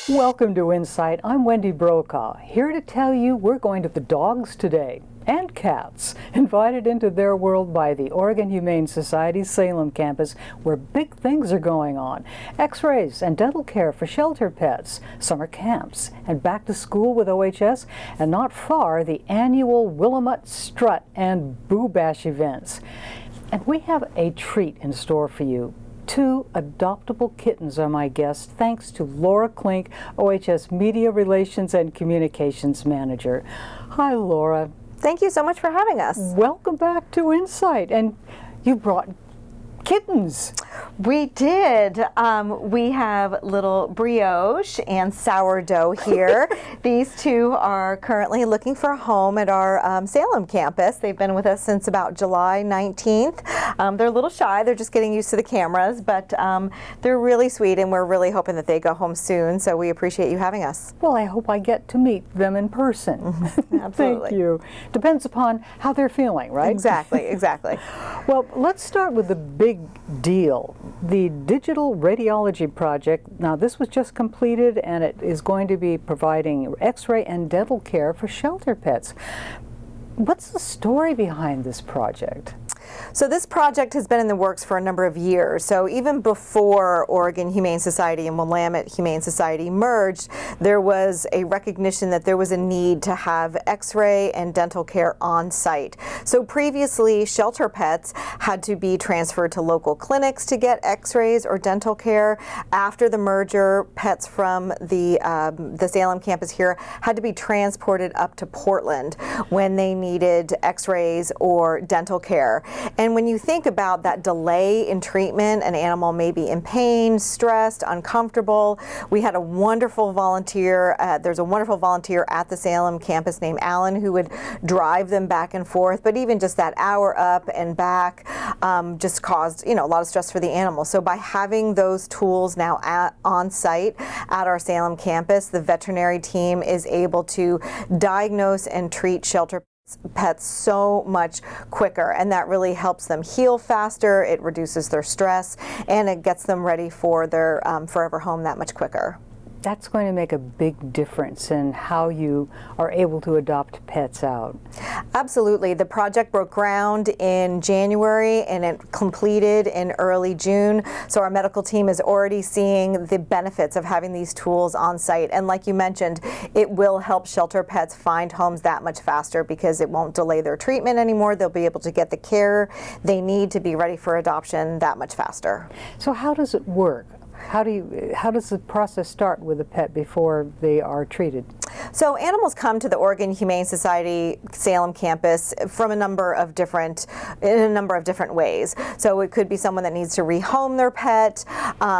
Welcome to InSight. I'm Wendy Brokaw, here to tell you we're going to the dogs today, and cats, invited into their world by the Oregon Humane Society Salem campus, where big things are going on. X-rays and dental care for shelter pets, summer camps, and back to school with OHS, and not far, the annual Willamette Strut and Boo Bash events. And we have a treat in store for you. 2 adoptable kittens are my guests, thanks to Laura Klink, OHS Media Relations and Communications Manager. Hi, Laura. Thank you so much for having us. Welcome back to InSight. And you brought kittens. We did. We have little brioche and sourdough here. These 2 are currently looking for a home at our Salem campus. They've been with us since about July 19th. They're a little shy. They're just getting used to the cameras, but they're really sweet, and we're really hoping that they go home soon, so we appreciate you having us. Well, I hope I get to meet them in person. Absolutely. Thank you. Depends upon how they're feeling, right? Exactly, exactly. Well, let's start with the big deal. The digital radiology project. Now, this was just completed, and it is going to be providing X-ray and dental care for shelter pets. What's the story behind this project? So this project has been in the works for a number of years. So even before Oregon Humane Society and Willamette Humane Society merged, there was a recognition that there was a need to have X-ray and dental care on site. So previously, shelter pets had to be transferred to local clinics to get X-rays or dental care. After the merger, pets from the Salem campus here had to be transported up to Portland when they needed X-rays or dental care. And when you think about that delay in treatment, an animal may be in pain, stressed, uncomfortable. We had a wonderful volunteer. There's a wonderful volunteer at the Salem campus named Alan who would drive them back and forth. But even just that hour up and back just caused, a lot of stress for the animal. So by having those tools now on site at our Salem campus, the veterinary team is able to diagnose and treat shelter pets so much quicker, and that really helps them heal faster. It reduces their stress, and it gets them ready for their forever home that much quicker. That's going to make a big difference in how you are able to adopt pets out. Absolutely. The project broke ground in January and it completed in early June. So our medical team is already seeing the benefits of having these tools on site. And like you mentioned, it will help shelter pets find homes that much faster because it won't delay their treatment anymore. They'll be able to get the care they need to be ready for adoption that much faster. So how does it work? How does the process start with a pet before they are treated? So animals come to the Oregon Humane Society Salem campus from in a number of different ways. So it could be someone that needs to rehome their pet.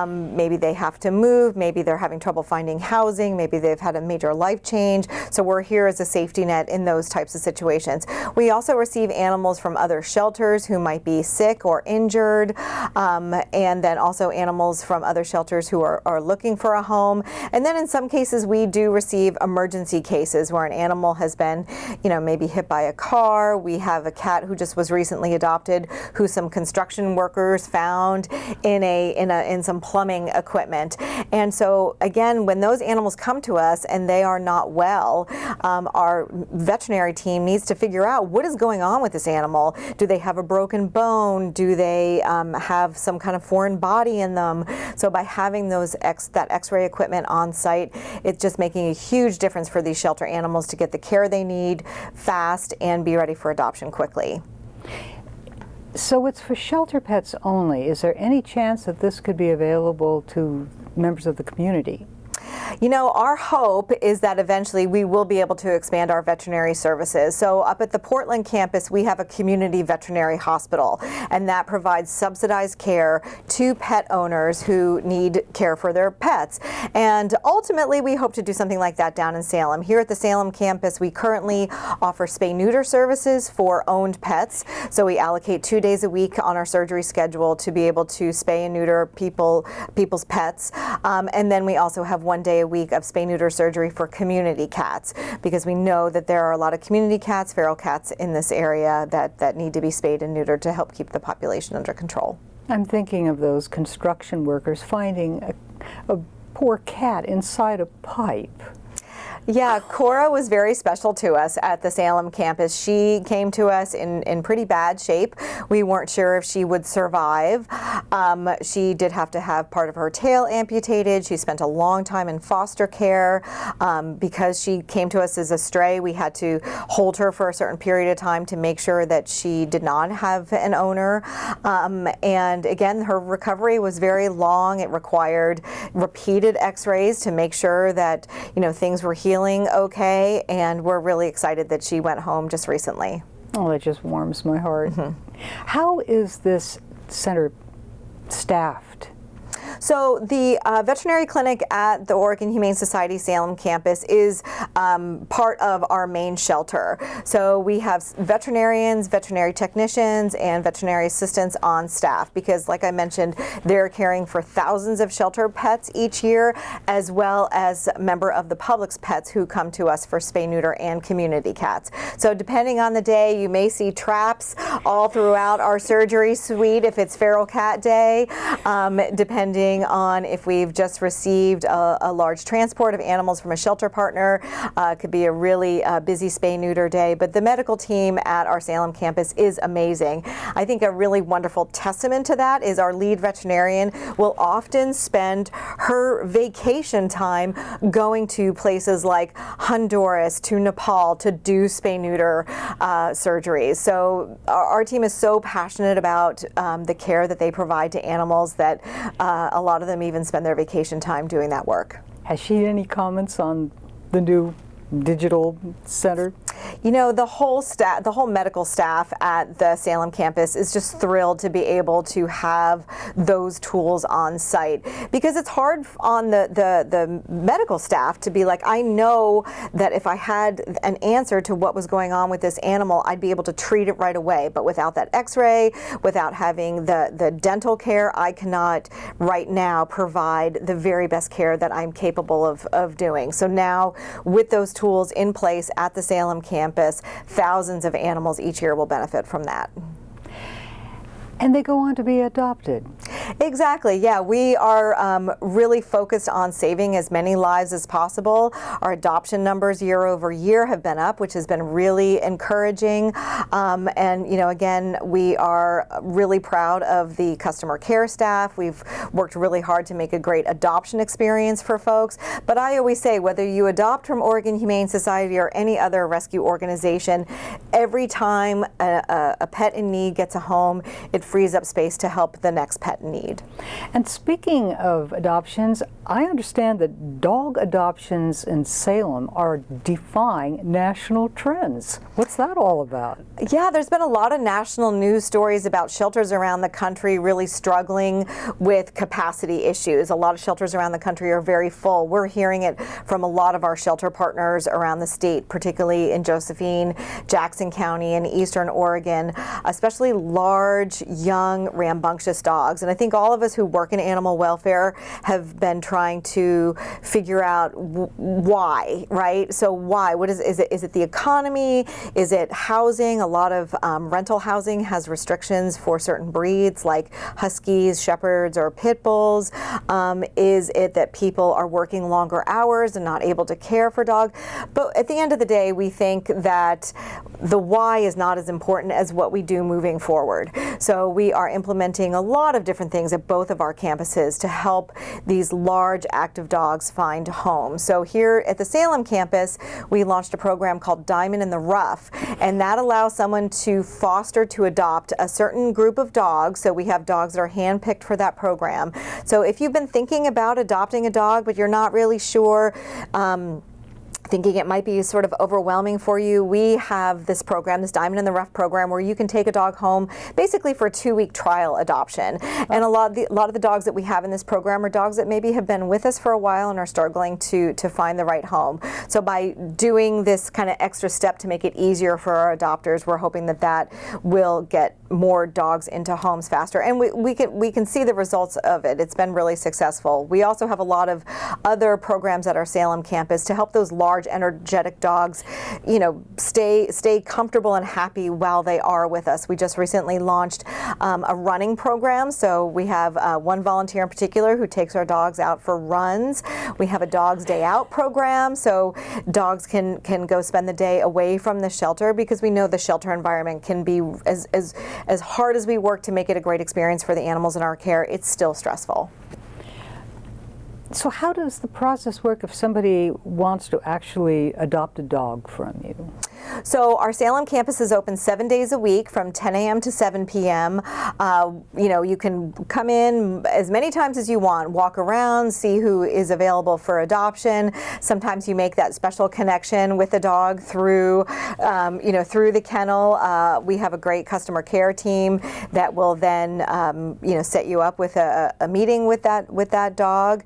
Maybe they have to move. Maybe they're having trouble finding housing. Maybe they've had a major life change. So we're here as a safety net in those types of situations. We also receive animals from other shelters who might be sick or injured, and then also animals from other shelters who are looking for a home. And then in some cases we do receive emergency cases where an animal has been, maybe hit by a car. We have a cat who just was recently adopted who some construction workers found in some plumbing equipment. And so again, when those animals come to us and they are not well, our veterinary team needs to figure out what is going on with this animal. Do they have a broken bone? Do they have some kind of foreign body in them? So by having that X-ray equipment on site, it's just making a huge difference for these shelter animals to get the care they need fast and be ready for adoption quickly. So it's for shelter pets only. Is there any chance that this could be available to members of the community? Our hope is that eventually we will be able to expand our veterinary services. So up at the Portland campus, we have a community veterinary hospital, and that provides subsidized care to pet owners who need care for their pets. And ultimately, we hope to do something like that down in Salem. Here at the Salem campus, we currently offer spay-neuter services for owned pets. So we allocate 2 days a week on our surgery schedule to be able to spay and neuter people's pets. And then we also have 1 day day a week of spay-neuter surgery for community cats, because we know that there are a lot of community cats, feral cats in this area that need to be spayed and neutered to help keep the population under control. I'm thinking of those construction workers finding a poor cat inside a pipe. Yeah, Cora was very special to us at the Salem campus. She came to us in pretty bad shape. We weren't sure if she would survive. She did have to have part of her tail amputated. She spent a long time in foster care. Because she came to us as a stray, we had to hold her for a certain period of time to make sure that she did not have an owner. And again, her recovery was very long. It required repeated x-rays to make sure that, you know, things were healing okay, and we're really excited that she went home just recently. Oh, that just warms my heart. How is this center staffed? So the veterinary clinic at the Oregon Humane Society Salem campus is part of our main shelter. So we have veterinarians, veterinary technicians, and veterinary assistants on staff because, like I mentioned, they're caring for thousands of shelter pets each year, as well as member of the public's pets who come to us for spay, neuter, and community cats. So depending on the day, you may see traps all throughout our surgery suite if it's feral cat day, depending on if we've just received a large transport of animals from a shelter partner. Could be a really busy spay-neuter day, but the medical team at our Salem campus is amazing. I think a really wonderful testament to that is our lead veterinarian will often spend her vacation time going to places like Honduras, to Nepal to do spay-neuter surgeries. So our team is so passionate about the care that they provide to animals that a lot of them even spend their vacation time doing that work. Has she any comments on the new digital center? You know, the whole medical staff at the Salem campus is just thrilled to be able to have those tools on site, because it's hard on the medical staff to be like, I know that if I had an answer to what was going on with this animal, I'd be able to treat it right away. But without that x-ray, without having the dental care, I cannot right now provide the very best care that I'm capable of doing. So now with those tools in place at the Salem campus, thousands of animals each year will benefit from that. And they go on to be adopted. Exactly, yeah. We are really focused on saving as many lives as possible. Our adoption numbers year over year have been up, which has been really encouraging. And, you know, again, we are really proud of the customer care staff. We've worked really hard to make a great adoption experience for folks. But I always say, whether you adopt from Oregon Humane Society or any other rescue organization, every time a pet in need gets a home, it frees up space to help the next pet in need. And speaking of adoptions, I understand that dog adoptions in Salem are defying national trends. What's that all about? Yeah, there's been a lot of national news stories about shelters around the country really struggling with capacity issues. A lot of shelters around the country are very full. We're hearing it from a lot of our shelter partners around the state, particularly in Josephine, Jackson County, and Eastern Oregon, especially large, young, rambunctious dogs. And I think all of us who work in animal welfare have been trying to figure out why, right? So why? What is it? Is it the economy? Is it housing? A lot of rental housing has restrictions for certain breeds like huskies, shepherds, or pit bulls. Is it that people are working longer hours and not able to care for dogs? But at the end of the day, we think that the why is not as important as what we do moving forward. So we are implementing a lot of different things at both of our campuses to help these large active dogs find homes. So here at the Salem campus, we launched a program called Diamond in the Rough, and that allows someone to foster, to adopt a certain group of dogs. So we have dogs that are handpicked for that program. So if you've been thinking about adopting a dog, but you're not really sure, thinking it might be sort of overwhelming for you, we have this program, this Diamond in the Rough program, where you can take a dog home basically for a 2-week trial adoption. And a lot of the dogs that we have in this program are dogs that maybe have been with us for a while and are struggling to find the right home. So by doing this kind of extra step to make it easier for our adopters, we're hoping that that will get more dogs into homes faster. And we can see the results of it. It's been really successful. We also have a lot of other programs at our Salem campus to help those large, energetic dogs, stay comfortable and happy while they are with us. We just recently launched a running program. So we have one volunteer in particular who takes our dogs out for runs. We have a Dog's Day Out program, so dogs can go spend the day away from the shelter, because we know the shelter environment can be, as hard as we work to make it a great experience for the animals in our care, it's still stressful. So how does the process work if somebody wants to actually adopt a dog from you? So our Salem campus is open 7 days a week from 10 a.m. to 7 p.m. You can come in as many times as you want, walk around, see who is available for adoption. Sometimes you make that special connection with the dog through the kennel. We have a great customer care team that will then, set you up with a meeting with that dog.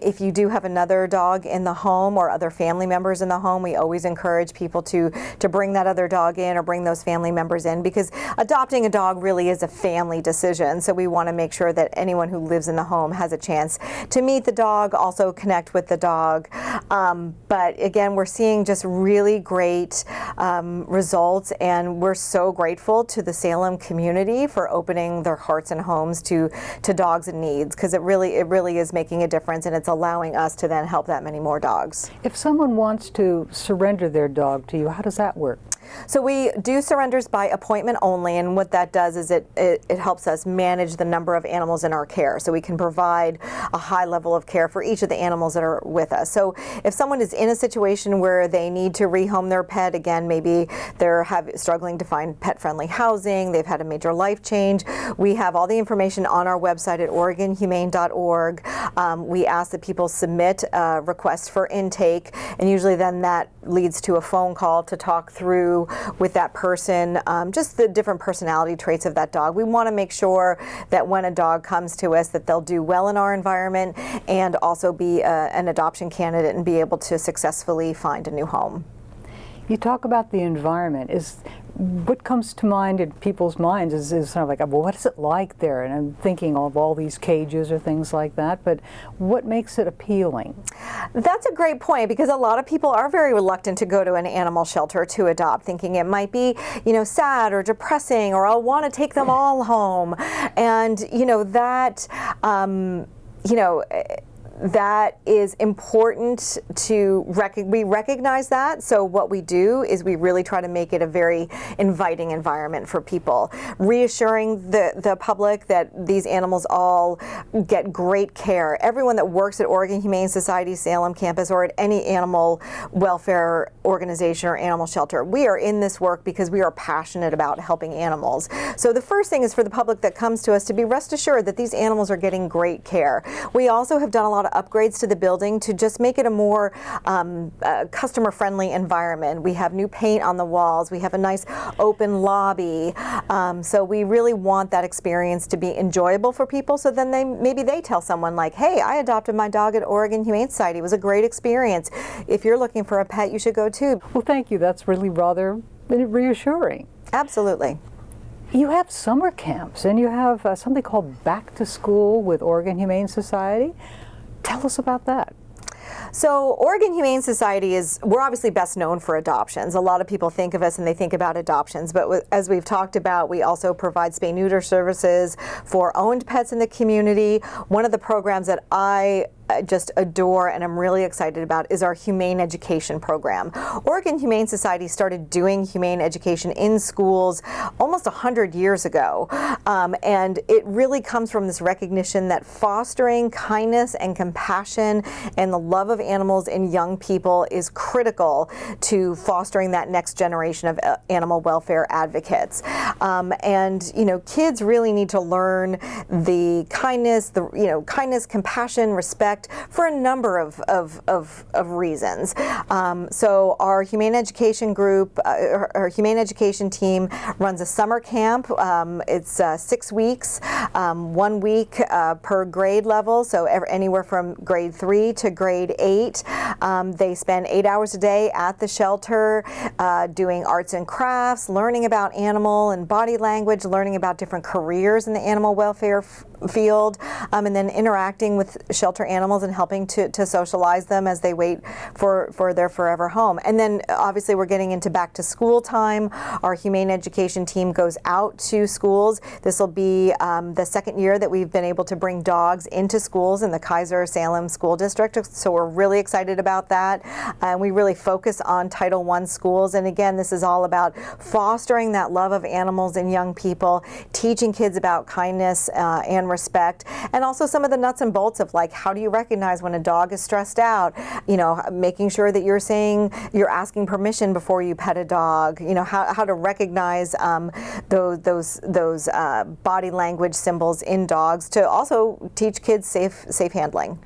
If you do have another dog in the home or other family members in the home, we always encourage people to bring that other dog in or bring those family members in, because adopting a dog really is a family decision. So we want to make sure that anyone who lives in the home has a chance to meet the dog, also connect with the dog. But again, we're seeing just really great results, and we're so grateful to the Salem community for opening their hearts and homes to dogs in needs, because it really is making a difference, and it's allowing us to then help that many more dogs. If someone wants to surrender their dog to you, how does that work? So we do surrenders by appointment only, and what that does is it helps us manage the number of animals in our care, so we can provide a high level of care for each of the animals that are with us. So if someone is in a situation where they need to rehome their pet, again, maybe they're struggling to find pet-friendly housing, they've had a major life change, we have all the information on our website at OregonHumane.org. We ask that people submit requests for intake, and usually then that leads to a phone call to talk through with that person, just the different personality traits of that dog. We want to make sure that when a dog comes to us that they'll do well in our environment and also be an adoption candidate and be able to successfully find a new home. You talk about the environment. What comes to mind in people's minds is sort of like, well, what is it like there? And I'm thinking of all these cages or things like that, but what makes it appealing? That's a great point, because a lot of people are very reluctant to go to an animal shelter to adopt, thinking it might be, sad or depressing, or I'll want to take them all home. And, that is important we recognize that. So what we do is we really try to make it a very inviting environment for people, reassuring the public that these animals all get great care. Everyone that works at Oregon Humane Society Salem campus or at any animal welfare organization or animal shelter, we are in this work because we are passionate about helping animals. So the first thing is for the public that comes to us to be rest assured that these animals are getting great care. We also have done a lot of upgrades to the building to just make it a more customer-friendly environment. We have new paint on the walls. We have a nice open lobby. So we really want that experience to be enjoyable for people. So then maybe they tell someone like, hey, I adopted my dog at Oregon Humane Society. It was a great experience. If you're looking for a pet, you should go too. Well, thank you. That's really rather reassuring. Absolutely. You have summer camps, and you have something called Back to School with Oregon Humane Society. Tell us about that. So Oregon Humane Society we're obviously best known for adoptions. A lot of people think of us and they think about adoptions, but as we've talked about, we also provide spay-neuter services for owned pets in the community. One of the programs that I just adore and I'm really excited about is our humane education program. Oregon Humane Society started doing humane education in schools almost 100 years ago, and it really comes from this recognition that fostering kindness and compassion and the love of animals in young people is critical to fostering that next generation of animal welfare advocates. And kids really need to learn the kindness, compassion, respect, respect for a number of reasons. So our humane education group, our humane education team runs a summer camp. It's 6 weeks, 1 week per grade level, so anywhere from grade 3 to grade 8. They spend 8 hours a day at the shelter doing arts and crafts, learning about animal and body language, learning about different careers in the animal welfare field, and then interacting with shelter animals and helping to socialize them as they wait for their forever home. And then obviously we're getting into back to school time. Our humane education team goes out to schools. This will be the second year that we've been able to bring dogs into schools in the Kaiser Salem School District, so we're really excited about that. And we really focus on Title I schools, and again, this is all about fostering that love of animals in young people, teaching kids about kindness and respect, and also some of the nuts and bolts of like, how do you recognize when a dog is stressed out? You know, making sure that you're asking permission before you pet a dog. You know, how to recognize those body language symbols in dogs, to also teach kids safe handling.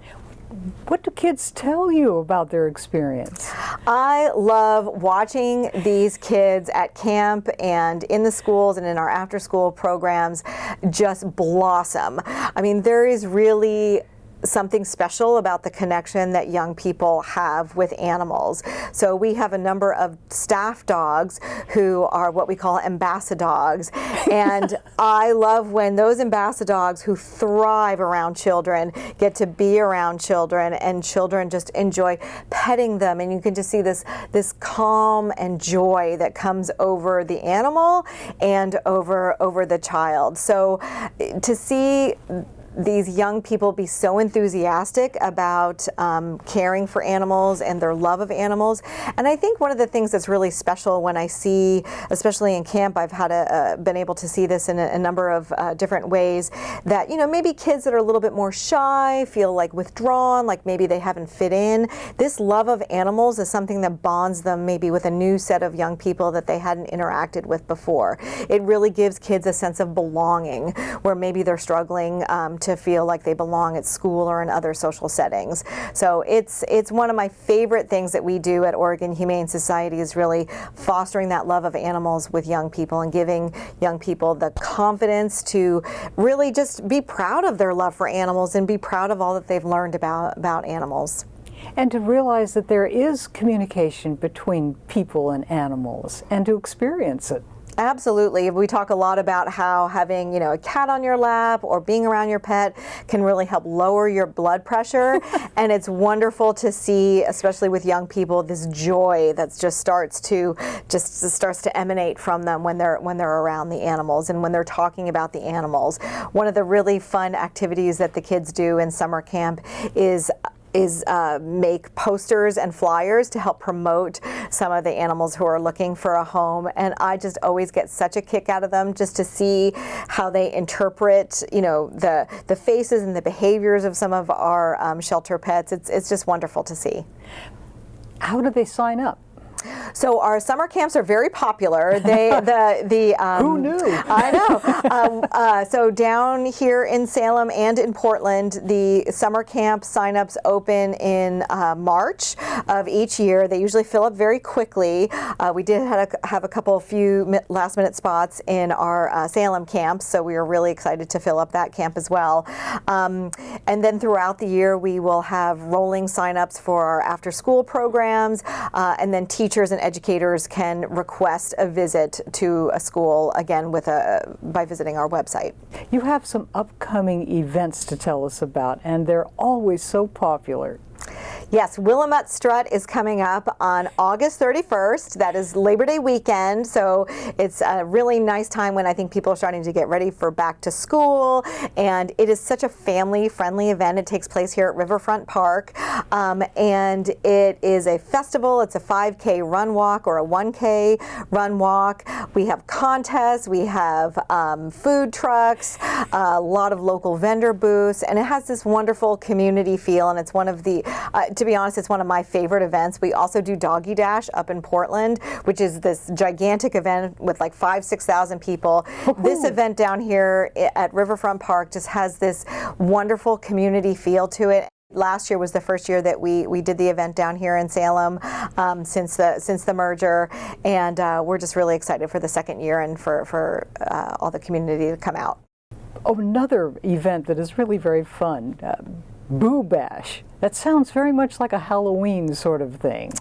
What do kids tell you about their experience? I love watching these kids at camp and in the schools and in our after-school programs just blossom. I mean, there is really something special about the connection that young people have with animals. So we have a number of staff dogs who are what we call ambassadogs, and I love when those ambassadogs who thrive around children get to be around children, and children just enjoy petting them, and you can just see this calm and joy that comes over the animal and over the child. So to see these young people be so enthusiastic about caring for animals and their love of animals. And I think one of the things that's really special when I see, especially in camp, I've had been able to see this in a number of different ways, that, you know, maybe kids that are a little bit more shy, feel like withdrawn, like maybe they haven't fit in. This love of animals is something that bonds them maybe with a new set of young people that they hadn't interacted with before. It really gives kids a sense of belonging, where maybe they're struggling to feel like they belong at school or in other social settings. So it's one of my favorite things that we do at Oregon Humane Society, is really fostering that love of animals with young people and giving young people the confidence to really just be proud of their love for animals and be proud of all that they've learned about animals. And to realize that there is communication between people and animals, and to experience it. Absolutely. We talk a lot about how having, you know, a cat on your lap or being around your pet can really help lower your blood pressure. And it's wonderful to see, especially with young people, this joy that just starts to emanate from them when they're around the animals and when they're talking about the animals. One of the really fun activities that the kids do in summer camp is make posters and flyers to help promote some of the animals who are looking for a home. And I just always get such a kick out of them, just to see how they interpret, you know, the faces and the behaviors of some of our shelter pets. It's just wonderful to see. How do they sign up? So our summer camps are very popular. Who knew? I know. So down here in Salem and in Portland, the summer camp signups open in March of each year. They usually fill up very quickly. We did have a few last-minute spots in our Salem camps, so we are really excited to fill up that camp as well. And then throughout the year, we will have rolling signups for our after-school programs, and then teachers and educators can request a visit to a school, again, by visiting our website. You have some upcoming events to tell us about, and they're always so popular. Yes, Willamette Strut is coming up on August 31st. That is Labor Day weekend, so it's a really nice time when I think people are starting to get ready for back to school, and it is such a family-friendly event. It takes place here at Riverfront Park, and it is a festival. It's a 5K run walk or a 1K run walk. We have contests, we have food trucks, a lot of local vendor booths, and it has this wonderful community feel, and it's one of the to be honest, it's one of my favorite events. We also do Doggy Dash up in Portland, which is this gigantic event with like 5,000-6,000 people. This event down here at Riverfront Park just has this wonderful community feel to it. Last year was the first year that we did the event down here in Salem since the merger, and we're just really excited for the second year and for all the community to come out. Oh, another event that is really very fun, Boo Bash. That sounds very much like a Halloween sort of thing.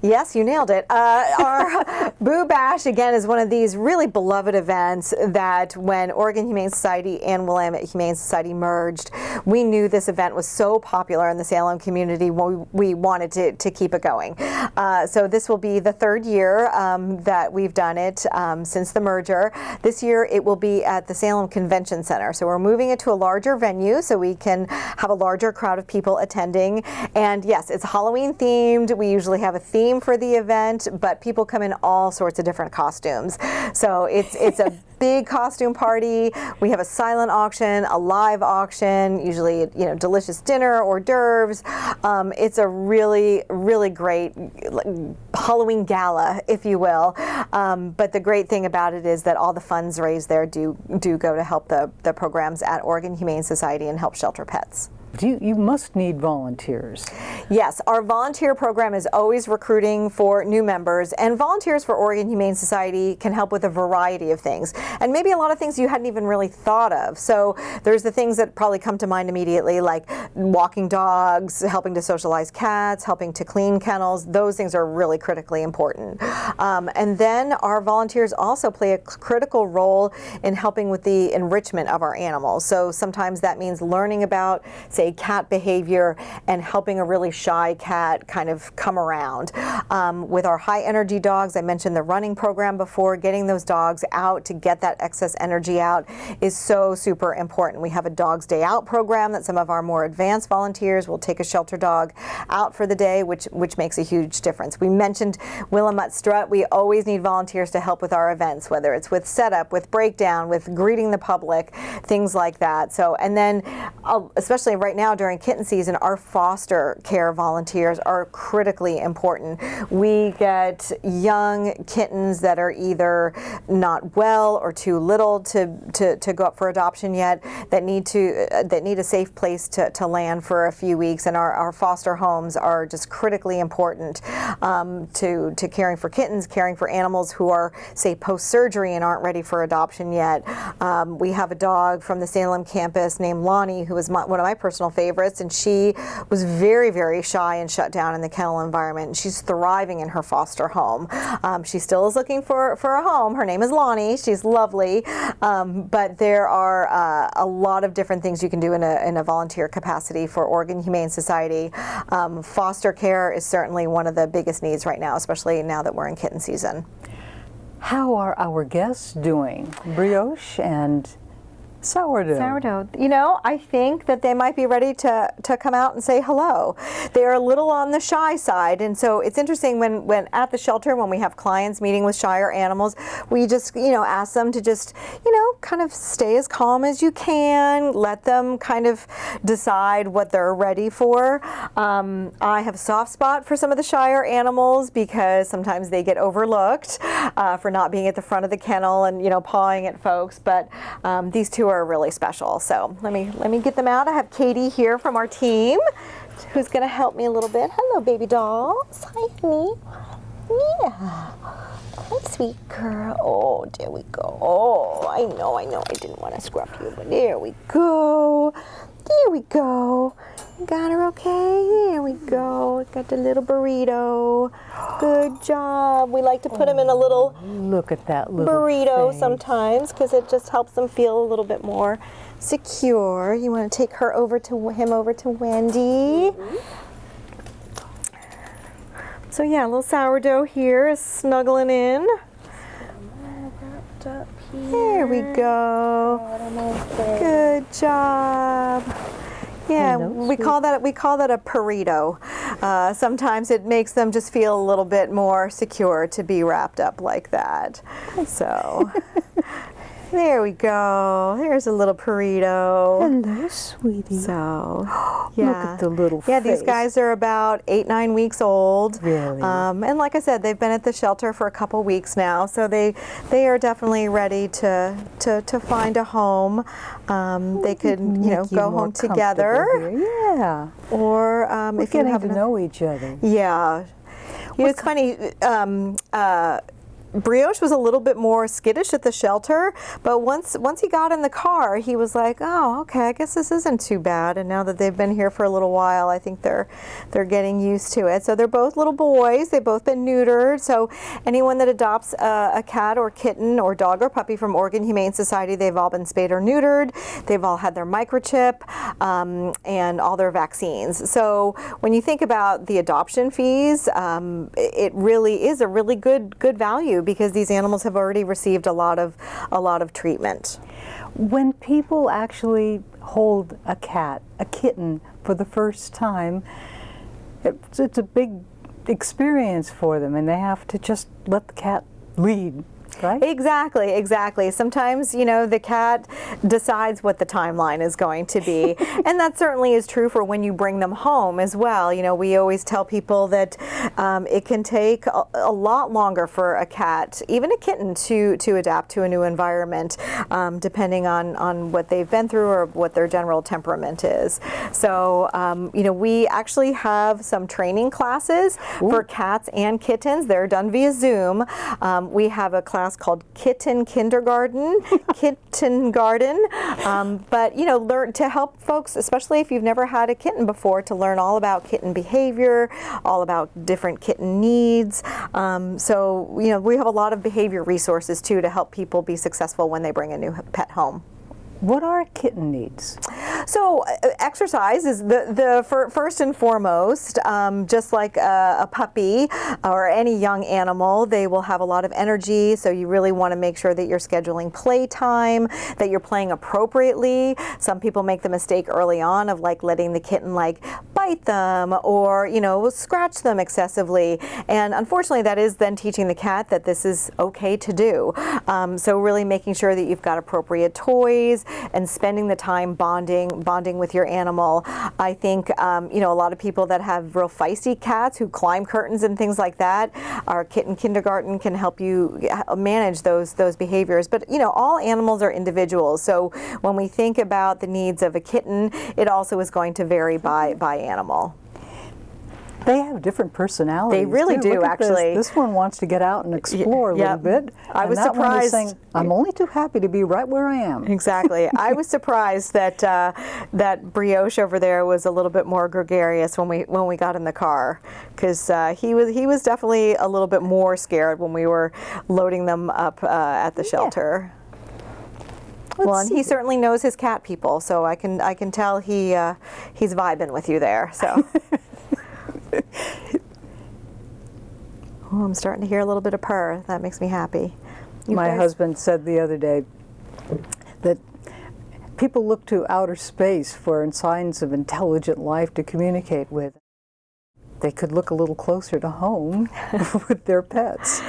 Yes, you nailed it. Our Boo Bash, again, is one of these really beloved events that when Oregon Humane Society and Willamette Humane Society merged, we knew this event was so popular in the Salem community, we wanted to keep it going. So this will be the third year that we've done it since the merger. This year it will be at the Salem Convention Center. So we're moving it to a larger venue so we can have a larger crowd of people attending. And yes, it's Halloween themed. We usually have a theme for the event, but people come in all sorts of different costumes. So it's a big costume party. We have a silent auction, a live auction, usually delicious dinner, hors d'oeuvres. It's a really, really great Halloween gala, if you will. But the great thing about it is that all the funds raised there do go to help the programs at Oregon Humane Society and help shelter pets. You must need volunteers. Yes, our volunteer program is always recruiting for new members, and volunteers for Oregon Humane Society can help with a variety of things, and maybe a lot of things you hadn't even really thought of. So there's the things that probably come to mind immediately, like walking dogs, helping to socialize cats, helping to clean kennels. Those things are really critically important. And then our volunteers also play a critical role in helping with the enrichment of our animals. So sometimes that means learning about, say, cat behavior and helping a really shy cat kind of come around. With our high energy dogs, I mentioned the running program before, getting those dogs out to get that excess energy out is so super important. We have a Dog's Day Out program that some of our more advanced volunteers will take a shelter dog out for the day, which makes a huge difference. We mentioned Willamette Strut. We always need volunteers to help with our events, whether it's with setup, with breakdown, with greeting the public, things like that. So, and then especially right now during kitten season, our foster care volunteers are critically important. We get young kittens that are either not well or too little to go up for adoption yet, that need a safe place to land for a few weeks, and our foster homes are just critically important to caring for kittens, caring for animals who are, say, post-surgery and aren't ready for adoption yet. We have a dog from the Salem campus named Lonnie, who is one of my personal favorites, and she was very, very shy and shut down in the kennel environment. She's thriving in her foster home. She still is looking for a home. Her name is Lonnie. She's lovely, but there are a lot of different things you can do in a volunteer capacity for Oregon Humane Society. Foster care is certainly one of the biggest needs right now, especially now that we're in kitten season. How are our guests doing? Brioche and sourdough. I think that they might be ready to come out and say hello. They're a little on the shy side, and so it's interesting when at the shelter, when we have clients meeting with shyer animals, we just ask them to just kind of stay as calm as you can, let them kind of decide what they're ready for. I have a soft spot for some of the shyer animals because sometimes they get overlooked for not being at the front of the kennel and pawing at folks, but these two are really special. So let me get them out. I have Katie here from our team who's going to help me a little bit. Hello, baby dolls. Hi, honey. Yeah. Hi, sweet girl. Oh, there we go. Oh, I know. I didn't want to scruff you, but there we go. There we go. Got her okay? There we go. Got the little burrito. Good job. We like to put him in a little look at that little burrito face. Sometimes because it just helps them feel a little bit more secure. You want to take him over to Wendy. So yeah, a little sourdough here is snuggling in. There we go. Good job. Yeah, we call that a burrito. Sometimes it makes them just feel a little bit more secure to be wrapped up like that. So There we go. There's a little burrito. Hello, sweetie. So, Look at the little face. these guys are about 8-9 weeks old. Really? And like I said, they've been at the shelter for a couple weeks now, so they are definitely ready to find a home. They could, go home together. Yeah. Or We're if you getting have to know each other. Yeah. It's funny. Brioche was a little bit more skittish at the shelter, but once he got in the car, he was like, "Oh, okay, I guess this isn't too bad." And now that they've been here for a little while, I think they're getting used to it. So they're both little boys. They've both been neutered. So anyone that adopts a cat or kitten or dog or puppy from Oregon Humane Society, they've all been spayed or neutered. They've all had their microchip and all their vaccines. So when you think about the adoption fees, it really is a really good value, because these animals have already received a lot of treatment. When people actually hold a kitten for the first time, it's a big experience for them, and they have to just let the cat lead. Right? Exactly. Sometimes, the cat decides what the timeline is going to be. And that certainly is true for when you bring them home as well. We always tell people that it can take a lot longer for a cat, even a kitten, to adapt to a new environment, depending on what they've been through or what their general temperament is. So, we actually have some training classes for cats and kittens. They're done via Zoom. We have a class called Kitten Kindergarten, Kitten Garden, but learn to help folks, especially if you've never had a kitten before, to learn all about kitten behavior, all about different kitten needs. So we have a lot of behavior resources too to help people be successful when they bring a new pet home. What are kitten needs? So exercise is the first and foremost. Just like a puppy or any young animal, they will have a lot of energy. So you really want to make sure that you're scheduling playtime, that you're playing appropriately. Some people make the mistake early on of letting the kitten bite them or scratch them excessively. And unfortunately, that is then teaching the cat that this is okay to do. So really making sure that you've got appropriate toys and spending the time bonding with your animal. I think a lot of people that have real feisty cats who climb curtains and things like that, our Kitten Kindergarten can help you manage those behaviors. But all animals are individuals, so when we think about the needs of a kitten, it also is going to vary by animal. They have different personalities. They really too. do, Look at actually. This one wants to get out and explore a little bit. I was that one is surprised. saying, I'm only too happy to be right where I am. Exactly. I was surprised that that Brioche over there was a little bit more gregarious when we got in the car, because he was definitely a little bit more scared when we were loading them up at the shelter. And he certainly knows his cat people, so I can tell he's vibing with you there. So. Oh, I'm starting to hear a little bit of purr. That makes me happy. My husband said the other day that people look to outer space for signs of intelligent life to communicate with. They could look a little closer to home with their pets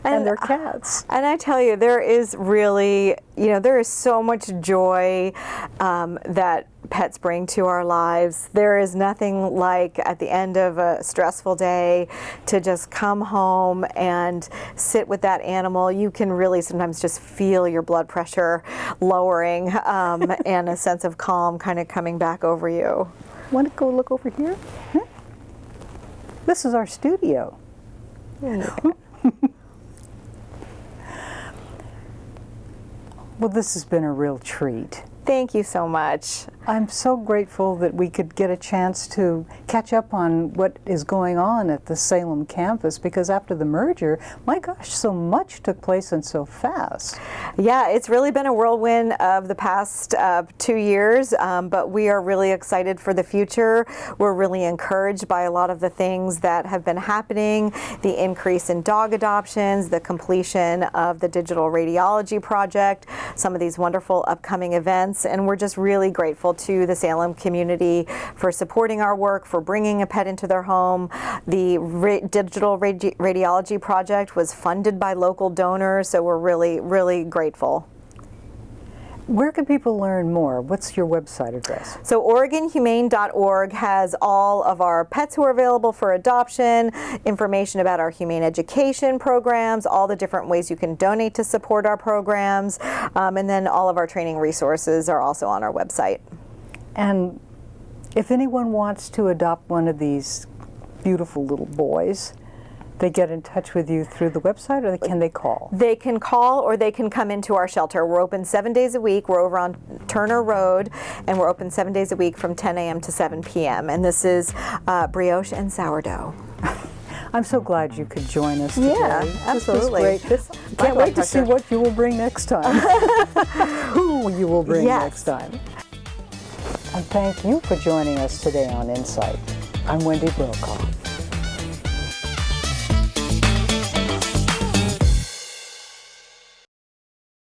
and their cats. And I tell you, there is really, there is so much joy that pets bring to our lives. There is nothing like at the end of a stressful day to just come home and sit with that animal. You can really sometimes just feel your blood pressure lowering and a sense of calm kind of coming back over you. Want to go look over here? Huh? This is our studio. Well, this has been a real treat. Thank you so much. I'm so grateful that we could get a chance to catch up on what is going on at the Salem campus, because after the merger, my gosh, so much took place and so fast. Yeah, it's really been a whirlwind of the past 2 years, but we are really excited for the future. We're really encouraged by a lot of the things that have been happening, the increase in dog adoptions, the completion of the digital radiology project, some of these wonderful upcoming events, and we're just really grateful to the Salem community for supporting our work, for bringing a pet into their home. The digital radiology project was funded by local donors, so we're really, really grateful. Where can people learn more? What's your website address? So OregonHumane.org has all of our pets who are available for adoption, information about our humane education programs, all the different ways you can donate to support our programs, and then all of our training resources are also on our website. And if anyone wants to adopt one of these beautiful little boys, they get in touch with you through the website, or can they call? They can call or they can come into our shelter. We're open 7 days a week. We're over on Turner Road, and we're open 7 days a week from 10 a.m. to 7 p.m. And this is brioche and sourdough. I'm so glad you could join us today. Yeah, absolutely. This was great. Can't wait to see what you will bring next time. Who you will bring next time. And thank you for joining us today on InSight. I'm Wendy Brokaw.